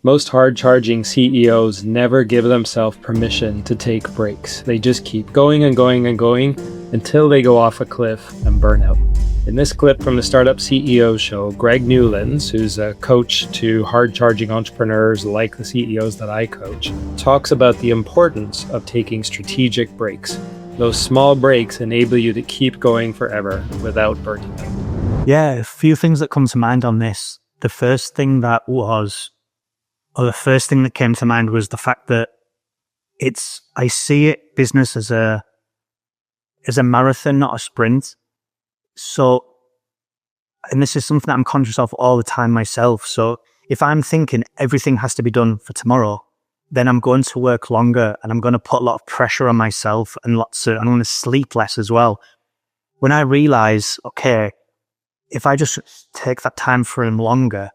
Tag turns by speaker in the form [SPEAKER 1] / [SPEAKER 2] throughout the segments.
[SPEAKER 1] Most hard-charging CEOs never give themselves permission to take breaks. They just keep going and going and going until they go off a cliff and burn out. In this clip from the Startup CEO Show, Greg Newlands, who's a coach to hard-charging entrepreneurs like the CEOs that I coach, talks about the importance of taking strategic breaks. Those small breaks enable you to keep going forever without burning out.
[SPEAKER 2] Yeah, a few things that come to mind on this. The first thing that came to mind was the fact that I see business as a marathon, not a sprint. So, and this is something that I'm conscious of all the time myself. So if I'm thinking everything has to be done for tomorrow, then I'm going to work longer and I'm going to put a lot of pressure on myself and I'm going to sleep less as well. When I realize, okay, if I just take that time frame longer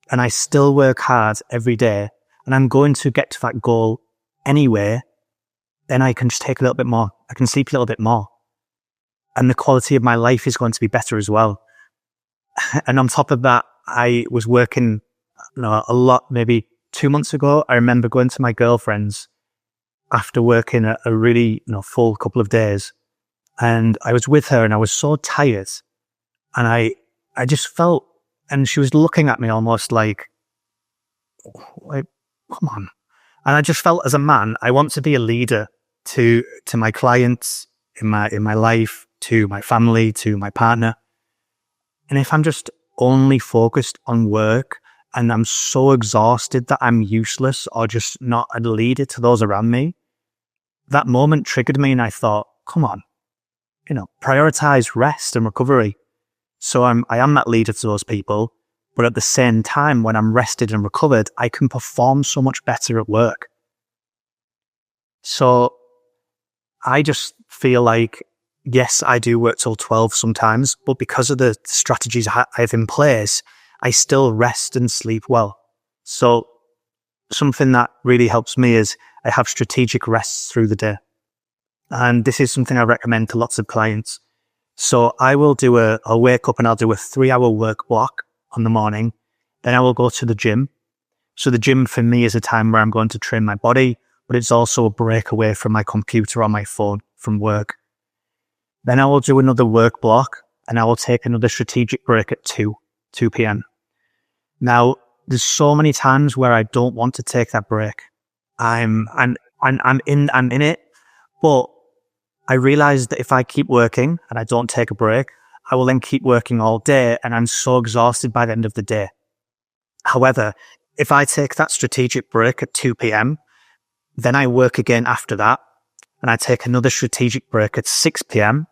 [SPEAKER 2] and I still work hard every day and I'm going to get to that goal anyway, then I can just take a little bit more. I can sleep a little bit more. And the quality of my life is going to be better as well. And on top of that, I was working a lot, maybe 2 months ago. I remember going to my girlfriend's after working a really full couple of days. And I was with her and I was so tired. And I just felt, and she was looking at me almost like, come on. And I just felt as a man, I want to be a leader to my clients in my life, to my family, to my partner. And if I'm just only focused on work and I'm so exhausted that I'm useless or just not a leader to those around me, that moment triggered me and I thought, come on, prioritize rest and recovery. So I am that leader to those people, but at the same time, when I'm rested and recovered, I can perform so much better at work. So I just feel like, yes, I do work till 12 sometimes, but because of the strategies I have in place, I still rest and sleep well. So something that really helps me is I have strategic rests through the day. And this is something I recommend to lots of clients. So I'll wake up and I'll do a 3-hour work block on the morning. Then I will go to the gym. So the gym for me is a time where I'm going to train my body, but it's also a break away from my computer or my phone from work. Then I will do another work block and I will take another strategic break at 2 p.m. Now, there's so many times where I don't want to take that break. I'm in it, but I realize that if I keep working and I don't take a break, I will then keep working all day and I'm so exhausted by the end of the day. However, if I take that strategic break at 2 p.m., then I work again after that and I take another strategic break at 6 p.m.,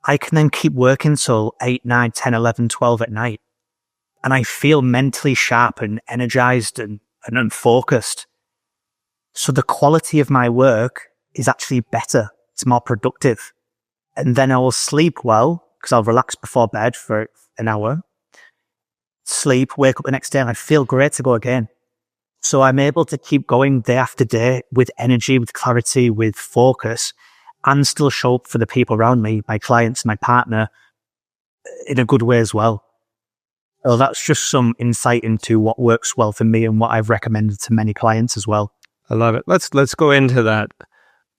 [SPEAKER 2] I can then keep working till 8, 9, 10, 11, 12 at night. And I feel mentally sharp and energized and focused. So the quality of my work is actually better. It's more productive. And then I will sleep well because I'll relax before bed for an hour, sleep, wake up the next day, and I feel great to go again. So I'm able to keep going day after day with energy, with clarity, with focus, and still show up for the people around me, my clients, my partner, in a good way as well. So that's just some insight into what works well for me and what I've recommended to many clients as well.
[SPEAKER 1] I love it. Let's go into that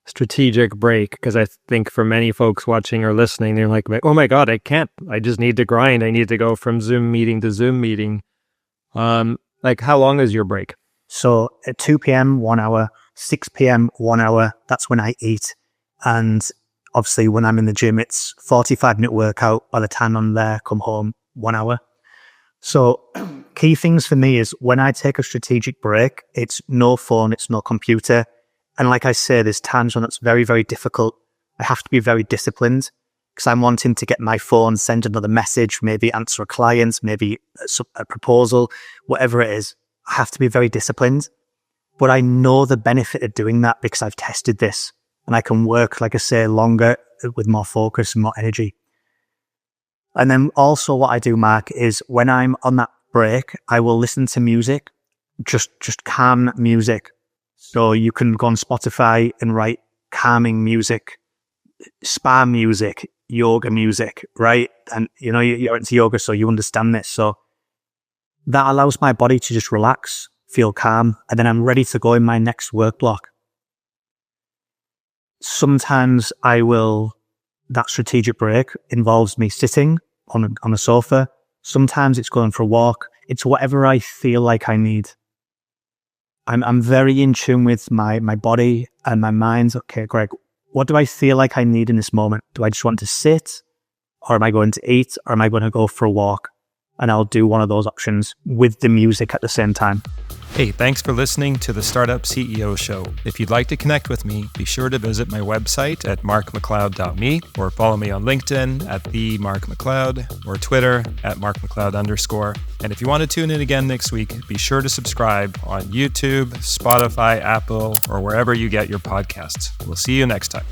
[SPEAKER 1] strategic break, because I think for many folks watching or listening, they're like, oh my God, I can't. I just need to grind. I need to go from Zoom meeting to Zoom meeting. Like, how long is your break?
[SPEAKER 2] So at 2 p.m., 1 hour, 6 p.m., 1 hour, that's when I eat. And obviously when I'm in the gym, it's 45-minute workout. By the time I'm there, come home, 1 hour. So key things for me is when I take a strategic break, it's no phone, it's no computer. And like I say, there's times when it's very, very difficult. I have to be very disciplined because I'm wanting to get my phone, send another message, maybe answer a client, maybe a proposal, whatever it is. I have to be very disciplined. But I know the benefit of doing that because I've tested this and I can work, like I say, longer with more focus and more energy. And then also what I do, Mark, is when I'm on that break, I will listen to music, just calm music. So you can go on Spotify and write calming music, spa music, yoga music, right? And you're into yoga, so you understand this. So that allows my body to just relax feel calm, and then I'm ready to go in my next work block. Sometimes that strategic break involves me sitting on a sofa. Sometimes it's going for a walk. It's whatever I feel like I need. I'm very in tune with my body and my mind. Okay, Greg, what do I feel like I need in this moment? Do I just want to sit, or am I going to eat, or am I going to go for a walk? And I'll do one of those options with the music at the same time.
[SPEAKER 3] Hey, thanks for listening to the Startup CEO Show. If you'd like to connect with me, be sure to visit my website at markmacleod.me, or follow me on LinkedIn at @themarkmacleod, or Twitter at @markmacleod_. And if you want to tune in again next week, be sure to subscribe on YouTube, Spotify, Apple, or wherever you get your podcasts. We'll see you next time.